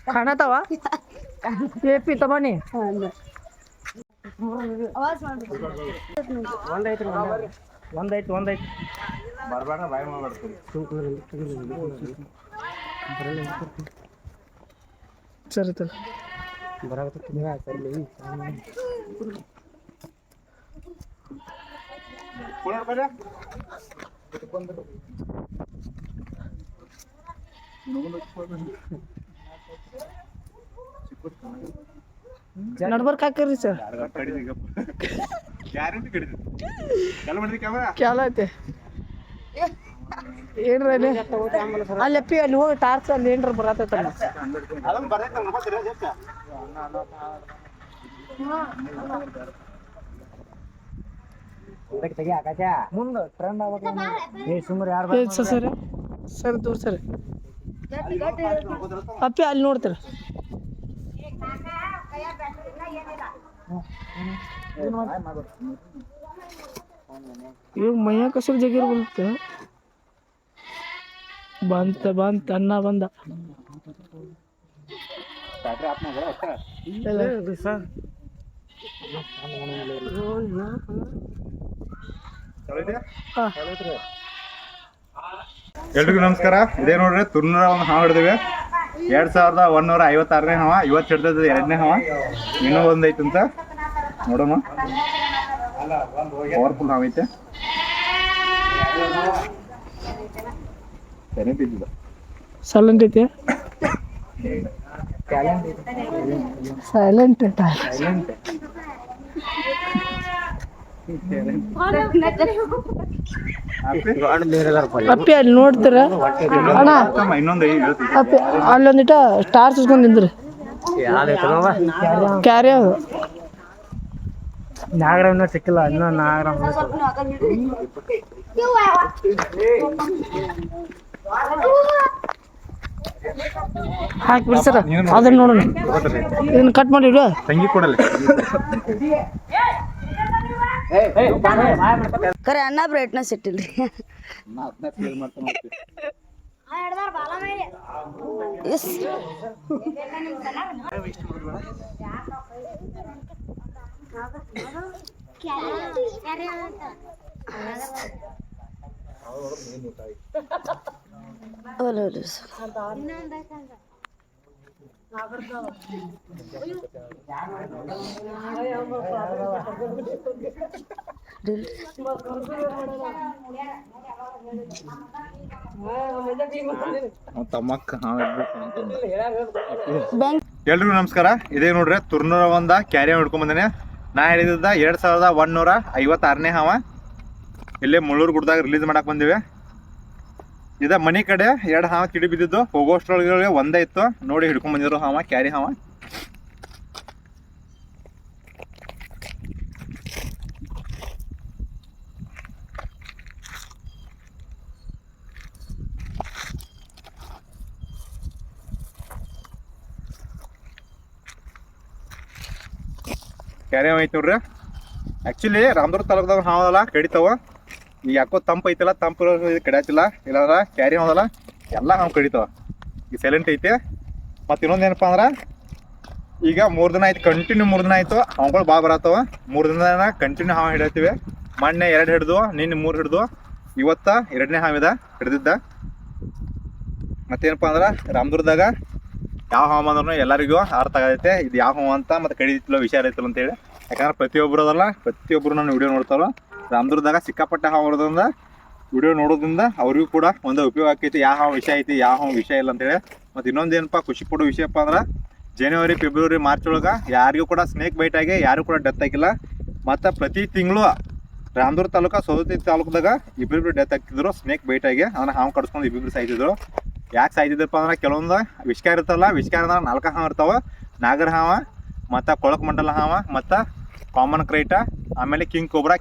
खाण्यात हवा हे पिता पाणी ಒಂದೈತಿ ಬರ್ಬೇಡ ಬಾಯ್ ಮಾಡ್ಬಿಡ್ತೀನಿ ಸರಿ ನಡ್ಬರ್ಕ್ ಹಾಕ್ರಿ ಸರ್ ಕ್ಯಾಲ ಐತೆ ಏನ್ರ ಅಲ್ಲಪ್ಪಿ ಅಲ್ಲಿ ಹೋಗಿ ಟಾರ್ಚ್ ಅಲ್ಲಿ ಏನ್ರ ಬರತೈತಲ್ಲ ಮುಂದೆ ಟ್ರೆಂಡ್ ಸರಿ ಸರಿ ದೂರ ಸರಿ ಅಪ್ಪಿ ಅಲ್ಲಿ ನೋಡ್ತೀರ ಇವಾಗ ಮೈಯ ಕಸರು ಜಗಿರ್ ಬಂತ ಅನ್ನ ಬಂದ ಎಲ್ರಿಗೂ ನಮಸ್ಕಾರ. ಇದೇ ನೋಡ್ರಿ ತುರ್ನೂರ ಒಂದು ಹಾವು ಹಿಡಿದಿವೆ. 2156ನೇ ಹಾವ. ಇವತ್ತು ಹಿಡ್ದದ 2ನೇ ಹಾವ. ಇನ್ನೂ ಒಂದೈತೆ ಅಂತ ನೋಡೋಣ. ಪವರ್ಫುಲ್ ಹಾವು ಐತೆ. ಸೈಲೆಂಟ್ ಐತೆ ಸೈಲೆಂಟ್ ಅಪ್ಪಿ ಅಲ್ಲಿ ನೋಡ್ತೀರ ಅಣ್ಣ ಅಪ್ಪಿ ಅಲ್ಲೊಂದಿಟ ಟಾರ್ಚ್ ಹಚ್ಕೊಂಡ್ ನಿಂದ್ರಿ ಕ್ಯಾರಿ ಅದು ನಾಗರ ಇನ್ನೂ ಸಿಕ್ಕಿಲ್ಲ ಇನ್ನೂ ನಾಗರ ಹಾಕಿ ಬಿಡ್ಸರ ಅದನ್ನ ನೋಡೋಣ ಇದನ್ನ ಕಟ್ ಮಾಡಿ ಇಡು ತಂಗಿ ಕೊಡಲ್ಲ ಖರೆ ಅನ್ನ ಬ್ರೈಟ್ನೆಸ್ ಇಟ್ಟಿಲ್ರಿ ಎಲ್ರಿಗೂ ನಮಸ್ಕಾರ. ಇದೇ ನೋಡ್ರಿ ತುರ್ನೂರ ಒಂದ ಕ್ಯಾರಿ ಹಿಡ್ಕೊಂಡ್ ಬಂದೇನೆ. ನಾ ಹೇಳಿದ 2156ನೇ ಹಾವ. ಇಲ್ಲೇ ಮುಳ್ಳೂರು ಗುಡ್ದಾಗ ರಿಲೀಸ್ ಮಾಡಕ್ ಬಂದಿವೆ. ಇದ ಮನಿ ಕಡೆ 2 ಹಾವ ತಿಡಿ ಬಿದ್ದಿದ್ದು. ಹೋಗೋಷ್ಟ್ರೊಳಗೆ ಒಂದೇ ಇತ್ತು ನೋಡಿ ಹಿಡ್ಕೊಂಡ್ ಬಂದಿದ್ರು ಹಾವ, ಕ್ಯಾರಿ ಹಾವ. ಕ್ಯಾರಿ ಹಾವ ಐತಿ ನೋಡ್ರಿ. ಆಕ್ಚುಲಿ ರಾಮದುರ್ಗ ತಾಲೂಕದಾಗ ಹಾವಲ್ಲ ಕಡಿತಾವ. ಈಗ ಯಾಕೋ ತಂಪು ಐತಲ್ಲ, ತಂಪು ಕಡಿಯತಿಲ್ಲ. ಇಲ್ಲಾಂದ್ರ ಕ್ಯಾರಿ ಹಾವಲ್ಲ ಎಲ್ಲ ಹಾವು ಕಡಿತಾವ. ಈಗ ಸೈಲೆಂಟ್ ಐತಿ. ಮತ್ತು ಇನ್ನೊಂದೇನಪ್ಪ ಅಂದ್ರೆ ಈಗ 3 ದಿನ ಆಯ್ತು, ಕಂಟಿನ್ಯೂ 3 ದಿನ ಆಯ್ತು ಹಾವುಗಳು ಭಾಳ ಬರತ್ತವ. 3 ದಿನ ಕಂಟಿನ್ಯೂ ಹಾವು ಹಿಡಿಯತ್ತೀವಿ. ಮೊನ್ನೆ 2 ಹಿಡಿದು, ನಿನ್ನೆ 3 ಹಿಡಿದು, ಇವತ್ತ 2ನೇ ಹಾವಿದ ಹಿಡಿದಿದ್ದ. ಮತ್ತೇನಪ್ಪ ಅಂದ್ರೆ ರಾಮದುರ್ಗದಾಗ ಯಾವ ಹಾವು ಅಂದ್ರೂ ಎಲ್ಲರಿಗೂ ಅರ್ಥ ಆಗೈತೆ ಇದು ಯಾವ ಹಾವು ಅಂತ, ಮತ್ತು ಕಡಿತಿಲ್ಲ ವಿಷಯ ಐತಿಲ್ಲ ಅಂತೇಳಿ. ಯಾಕಂದ್ರೆ ಪ್ರತಿಯೊಬ್ಬರು ನಾನು ವಿಡಿಯೋ ನೋಡ್ತಾರೋ. ರಾಮದುರ್ಗದಾಗ ಸಿಕ್ಕಾಪಟ್ಟೆ ಹಾವು ಹೊಡೆದ್ರಿಂದ ವಿಡಿಯೋ ನೋಡೋದ್ರಿಂದ ಅವ್ರಿಗೂ ಕೂಡ ಒಂದು ಉಪಯೋಗ ಆಕೈತಿ. ಯಾವ ಹಾವು ವಿಷಯ ಐತಿ, ಯಾವ ಹಾವು ವಿಷಯ ಇಲ್ಲ ಅಂತೇಳಿ. ಮತ್ತು ಇನ್ನೊಂದೇನಪ್ಪ ಖುಷಿ ಪಡೋ ವಿಷಯಪ್ಪ ಅಂದ್ರೆ ಜನವರಿ, ಫೆಬ್ರವರಿ, ಮಾರ್ಚ್ ಒಳಗೆ ಯಾರಿಗೂ ಕೂಡ ಸ್ನೇಕ್ ಬೈಟ್ ಆಗಿ ಯಾರಿಗೂ ಕೂಡ ಡೆತ್ ಆಗಿಲ್ಲ. ಮತ್ತು ಪ್ರತಿ ತಿಂಗಳು ರಾಮದುರ್ಗ ತಾಲೂಕು, ಸೌದತ್ತಿ ತಾಲೂಕದಾಗ ಇಬ್ಬರಿಬ್ರು ಡೆತ್ ಆಗ್ತಿದ್ರು ಸ್ನೇಕ್ ಬೈಟ್ ಆಗಿ. ಅದನ್ನ ಹಾವು ಕಡಿಸ್ಕೊಂಡು ಇಬ್ಬಿಬ್ರು ಸಾಯ್ತಿದ್ರು. ಯಾಕೆ ಸಾಯ್ತಿದ್ರಪ್ಪ ಅಂದ್ರೆ ಕೆಲವೊಂದು ವಿಷ್ಕಾರ ಇರ್ತಲ್ಲ, ವಿಷ್ಕಾರ ಅಂದ್ರೆ 4 ಹಾವು ಇರ್ತಾವೆ. ನಾಗರ ಹಾವ, ಮತ್ತು ಕೊಳಕ್ ಮಂಡಲ ಹಾವ, ಮತ್ತು ಕಾಮನ್ ಕ್ರೈಟ, ಆಮೇಲೆ ಕಿಂಗ್ ಕೋಬ್ರಾ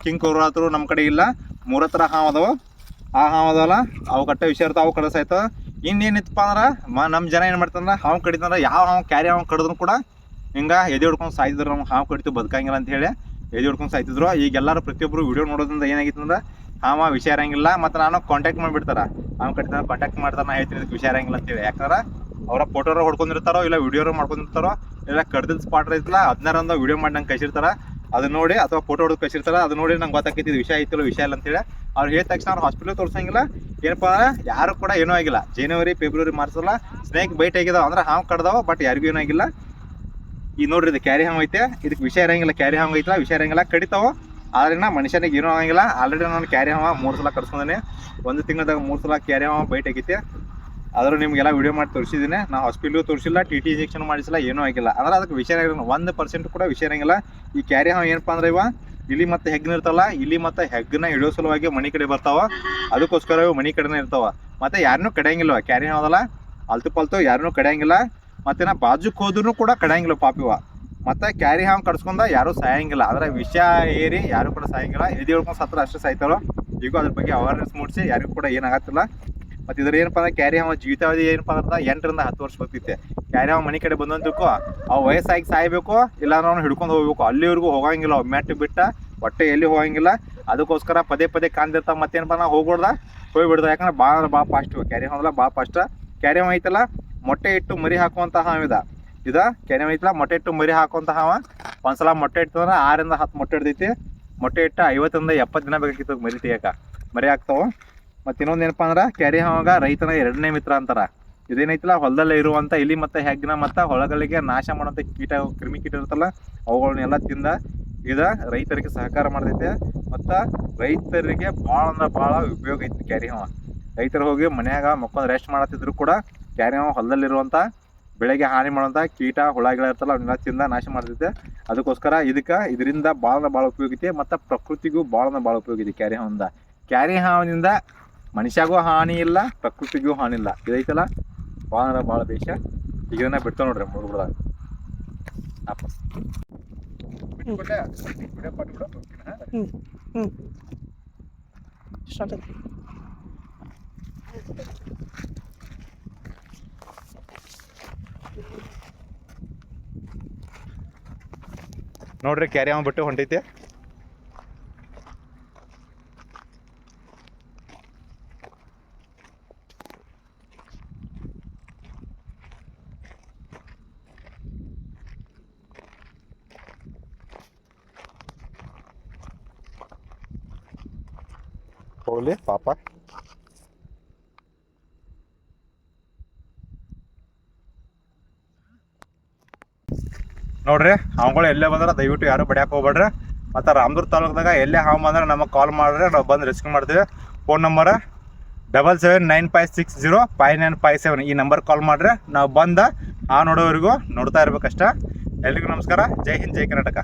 ಹತ್ರ ನಮ್ಮ ಕಡೆ ಇಲ್ಲ. 3 ಥರ ಹಾವು ಅದಾವ. ಆ ಹಾವು ಅದಾವಲ್ಲ ಅವು ಕಟ್ಟ ವಿಷಯ ಇರ್ತಾವೆ, ಅವು ಕಡಿಸಾಯ್ತವ. ಇನ್ನೇನಿತ್ತಪ್ಪ ಅಂದ್ರೆ ನಮ್ಮ ಜನ ಏನು ಮಾಡ್ತಾರ, ಹಾವು ಕಡಿತಂದ್ರೆ ಯಾವ ಹಾವು ಕ್ಯಾರಿ ಹಾವು ಕಡಿದ್ರು ಕೂಡ ಹಿಂಗೆ ಎದೆ ಹೊಡ್ಕೊಂಡು ಸಾಯ್ತಿದ್ರು. ನಾವು ಹಾವು ಕಡಿತೀವಿ ಬದುಕಂಗಿಲ್ಲ ಅಂತ ಹೇಳಿ ಎದೆ ಹೊಡ್ಕೊಂಡು ಸಾಯ್ತಿದ್ರು. ಈಗ ಎಲ್ಲರೂ ಪ್ರತಿಯೊಬ್ಬರು ವಿಡಿಯೋ ನೋಡೋದ್ರಿಂದ ಏನಾಗಿತ್ತು ಅಂದ್ರೆ ಹಾವ ವಿಷಯ ಇರಂಗಿಲ್ಲ. ಮತ್ತು ನಾನು ಕಾಂಟ್ಯಾಕ್ಟ್ ಮಾಡಿಬಿಡ್ತಾರ, ಅವ್ನ ಕಡೆ ಕಾಂಟ್ಯಾಕ್ಟ್ ಮಾಡ್ತಾರೆ, ನಾ ಹೇಳ್ತೀನಿ ಇದಕ್ಕೆ ವಿಷಯ ಇರಂಗಿಲ್ಲ ಅಂತೇಳಿ. ಯಾಕಂದ್ರೆ ಅವರ ಫೋಟೋರು ಹೊಡ್ಕೊಂಡಿರ್ತಾರೋ ಇಲ್ಲ ವಿಡಿಯೋರು ಮಾಡ್ಕೊಂಡಿರ್ತಾರೋ ಇಲ್ಲ ಕಡ್ದಿದ್ದು ಸ್ಪಾಟ್ ಐತಲ್ಲ ಅದನ್ನಾರಂದ ವಿಡಿಯೋ ಮಾಡಿ ನಂಗೆ ಕಳಿಸಿರ್ತಾರೆ. ಅದನ್ನ ನೋಡಿ ಅಥವಾ ಫೋಟೋ ಹೊಡೆದು ಕಳಿಸಿರ್ತಾರೆ, ಅದು ನೋಡಿ ನಂಗೆ ಗೊತ್ತಾಕೈತಿ ಇದು ವಿಷಯ ಐತಿಲ್ಲ ವಿಷಯ ಇಲ್ಲ ಅಂತೇಳಿ. ಅವ್ರು ಹೇಳಿದ ತಕ್ಷಣ ಅವ್ರು ಹಾಸ್ಪಿಟಲ್ ತೋರಿಸಂಗಿಲ್ಲ, ಏನಪ್ಪ ಅಂದ್ರೆ ಯಾರು ಕೂಡ ಏನೂ ಆಗಿಲ್ಲ. ಜನವರಿ ಫೆಬ್ರವರಿ ಮಾರ್ಚಲ್ಲ ಸ್ನೇಕ್ ಬೈಟ್ ಆಗಿದಾವ ಅಂದ್ರೆ ಹಾವು ಕಡ್ದಾವ, ಬಟ್ ಯಾರಿಗೂ ಏನೂ ಆಗಿಲ್ಲ. ಈಗ ನೋಡ್ರಿ ಇದು ಕ್ಯಾರಿ ಹಾವು ಐತೆ, ಇದಕ್ಕೆ ವಿಷಯ ಇರಂಗಿಲ್ಲ. ಕ್ಯಾರಿ ಹಾವು ಐತಲ್ಲ ವಿಷಯ ಇರಂಗಿಲ್ಲ, ಕಡಿತಾವ ಆದ್ರಿಂದ ಮನುಷ್ಯನಿಗೆ ಏನೂ ಆಗಂಗಿಲ್ಲ. ಆಲ್ರೆಡಿ ನಾನು ಕ್ಯಾರಿ ಹಾವ 3 ಸಲ ಕಡ್ಸ್ಕೊಂಡೇನೆ, 1 ತಿಂಗಳದಾಗ 3 ಸಲ ಕ್ಯಾರಿ ಹಾವ ಬೈಟ್ ಆಗೈತಿ. ಆದರೂ ನಿಮಗೆಲ್ಲ ವಿಡಿಯೋ ಮಾಡಿ ತೋರಿಸಿದ್ದೀನಿ. ನಾವು ಹಾಸ್ಪಿಟ್ಲಿಗೂ ತೋರಿಸಿಲ್ಲ, TT ಇಂಜೆಕ್ಷನ್ ಮಾಡಿಸಿಲ್ಲ, ಏನೂ ಆಗಿಲ್ಲ. ಅಂದ್ರೆ ಅದಕ್ಕೆ ವಿಷಯ ಇರಂಗಿಲ್ಲ, 1% ಕೂಡ ವಿಷಯ ಇರಂಗಿಲ್ಲ. ಈ ಕ್ಯಾರಿ ಹಾವು ಏನಪ್ಪ ಅಂದ್ರೆ ಇವ ಇಲ್ಲಿ ಮತ್ತು ಹೆಗ್ಗನ ಇರ್ತಾವಲ್ಲ, ಇಲ್ಲಿ ಮತ್ತು ಹೆಗ್ಗನ ಹಿಡಿಯೋ ಸಲುವಾಗಿ ಮನೆ ಕಡೆ ಬರ್ತಾವ, ಅದಕ್ಕೋಸ್ಕರ ಇವು ಮನೆ ಕಡೆನೇ ಇರ್ತಾವ. ಮತ್ತು ಯಾರನ್ನೂ ಕಡಿಯಂಗಿಲ್ಲ. ಕ್ಯಾರಿ ಹಾವದಲ್ಲ ಅಲ್ತು ಪಲ್ತು ಯಾರನ್ನೂ ಕಡಿಯಂಗಿಲ್ಲ. ಮತ್ತು ನಾ ಬಾಜುಕ್ ಹೋದ್ರೂ ಕೂಡ ಕಡಿಯಂಗಿಲ್ಲ ಪಾಪಿವ. ಮತ್ತು ಕ್ಯಾರಿ ಹಾವು ಕಡ್ಸ್ಕೊಂಡ ಯಾರೂ ಸಾಯಂಗಿಲ್ಲ. ಅಂದ್ರೆ ವಿಷ ಏರಿ ಯಾರು ಕೂಡ ಸಾಯಂಗಿಲ್ಲ. ಎದೆ ಹೊಡ್ಕೊಂಡು ಸತ್ರ ಅಷ್ಟೇ ಸಾಯ್ತಾರೋ. ಈಗ ಅದ್ರ ಬಗ್ಗೆ ಅವೇರ್ನೆಸ್ ಮೂಡಿಸಿ ಯಾರಿಗೂ ಕೂಡ ಏನಾಗತ್ತಿಲ್ಲ. ಮತ್ತು ಇದ್ರ ಏನಪ್ಪ ಅಂದ್ರೆ ಕ್ಯಾರಿ ಹಾವು ಜೀವಿತಾವಧಿ ಏನಪ್ಪ ಅಂದ್ರೆ 8 ರಿಂದ 10 ವರ್ಷ ಬರ್ತೈತೆ. ಕ್ಯಾರಿ ಹಾವು ಮನೆ ಕಡೆ ಬಂದಂತಕ್ಕೂ ಅವು ವಯಸ್ಸಾಗಿ ಸಾಯ್ಬೇಕು, ಇಲ್ಲ ನಾವು ಹಿಡ್ಕೊಂಡು ಹೋಗ್ಬೇಕು. ಅಲ್ಲಿವರೆಗೂ ಹೋಗಂಗಿಲ್ಲ, ಅವು ಮೆಟ್ಟು ಬಿಟ್ಟ ಹೊಟ್ಟೆ ಎಲ್ಲಿ ಹೋಗಂಗಿಲ್ಲ. ಅದಕ್ಕೋಸ್ಕರ ಪದೇ ಪದೇ ಕಾಣ್ದಿರ್ತಾವ. ಮತ್ತೇನಪ್ಪ ನಾವು ಹೋಗ್ಬಿಡ್ದ. ಯಾಕಂದ್ರೆ ಭಾಳ ಫಾಸ್ಟ್ ಕ್ಯಾರಿ ಹಾವಲ್ಲ, ಭಾಳ ಫಾಸ್ಟ್. ಕ್ಯಾರಿ ಹಾವು ಐತಲ್ಲ ಮೊಟ್ಟೆ ಇಟ್ಟು ಮರಿ ಹಾಕುವಂಥ ಹಾವಿದ ಇದು. ಕ್ಯಾರಿ ಹಾವು ಐತಲ್ಲ ಮೊಟ್ಟೆ ಇಟ್ಟು ಮರಿ ಹಾಕುವಂಥ ಹಾವ. ಒಂದ್ಸಲ ಮೊಟ್ಟೆ ಇಡ್ತಂದ್ರೆ 6 ರಿಂದ 10 ಮೊಟ್ಟೆ ಇಡ್ತೈತಿ. ಮೊಟ್ಟೆ ಇಟ್ಟು 50 ರಿಂದ 70 ದಿನ ಬೇಕಾಗಿತ್ತು ಮರಿ ತೆಗಿಯಕ. ಮರಿ ಹಾಕ್ತಾವ. ಮತ್ತು ಇನ್ನೊಂದು ಏನಪ್ಪ ಅಂದ್ರೆ ಕ್ಯಾರಿ ಹಾವಾಗ ರೈತನ 2ನೇ ಮಿತ್ರ ಅಂತಾರೆ. ಇದೇನೈತಿಲ್ಲ ಹೊಲದಲ್ಲೇ ಇರುವಂಥ ಇಲಿ ಮತ್ತು ಹೆಗ್ಗನ ಮತ್ತು ಹೊಲಗಳಿಗೆ ನಾಶ ಮಾಡುವಂಥ ಕ್ರಿಮಿ ಕೀಟ ಇರುತ್ತಲ್ಲ ಅವುಗಳನ್ನೆಲ್ಲ ತಿಂದ ಇದು ರೈತರಿಗೆ ಸಹಕಾರ ಮಾಡ್ತೈತೆ. ಮತ್ತು ರೈತರಿಗೆ ಭಾಳ ಅಂದ್ರೆ ಭಾಳ ಉಪಯೋಗ ಐತಿ ಕ್ಯಾರಿ ಹಾವ. ರೈತರು ಹೋಗಿ ಮನ್ಯಾಗ ಮಕ್ಕೊಂದು ರೆಸ್ಟ್ ಮಾಡತ್ತಿದ್ರು ಕೂಡ ಕ್ಯಾರಿ ಹಾವ ಹೊಲದಲ್ಲಿರುವಂಥ ಬೆಳೆಗೆ ಹಾನಿ ಮಾಡುವಂಥ ಕೀಟ ಹುಳಗಳು ಇರ್ತಲ್ಲ ಅವನ್ನೆಲ್ಲ ತಿಂದ ನಾಶ ಮಾಡ್ತೈತೆ. ಅದಕ್ಕೋಸ್ಕರ ಇದರಿಂದ ಭಾಳ ಉಪಯೋಗ ಐತಿ. ಮತ್ತು ಪ್ರಕೃತಿಗೂ ಭಾಳ ಉಪಯೋಗ ಐತಿ ಕ್ಯಾರಿ ಹಾವಿಂದ. ಕ್ಯಾರಿ ಹಾವಿನಿಂದ ಮನುಷ್ಯಗೂ ಹಾನಿ ಇಲ್ಲ, ಪ್ರಕೃತಿಗೂ ಹಾನಿ ಇಲ್ಲ. ಇದೈತಲ್ಲ ಭಾಳ ಬೇಷ. ಈಗ ಇದನ್ನ ಬಿಡ್ತಾವ ನೋಡ್ರಿ ಮುರುಗುದಾಗ ವಾಪಸ್ ಸ್ಟಾರ್ಟ್ ನೋಡ್ರಿ ಕ್ಯಾರಿ ಹಾವು ಬಿಟ್ಟು ಹೊಂಟೈತೆ. ಹೋಗ್ಲಿ ಪಾಪ. ನೋಡ್ರಿ ಹಾವುಗಳು ಎಲ್ಲೇ ಬಂದ್ರೆ ದಯವಿಟ್ಟು ಯಾರು ಬಡಿಯಾಕೆ ಹೋಗ್ಬೇಡ್ರಿ. ಮತ್ತು ರಾಮದುರ್ಗ ತಾಲೂಕದಾಗ ಎಲ್ಲೇ ಹಾವು ಬಂದ್ರೆ ನಮಗೆ ಕಾಲ್ ಮಾಡಿದ್ರೆ ನಾವು ಬಂದು ರೆಸ್ಕ್ಯೂ ಮಾಡ್ತೀವಿ. ಫೋನ್ ನಂಬರ್ 7795605957 ಈ ನಂಬರ್ ಕಾಲ್ ಮಾಡ್ರೆ ನಾವು ಬಂದ ನೋಡೋವರೆಗೂ ನೋಡ್ತಾ ಇರ್ಬೇಕಷ್ಟ. ಎಲ್ರಿಗೂ ನಮಸ್ಕಾರ. ಜೈ ಹಿಂದ್, ಜೈ ಕರ್ನಾಟಕ.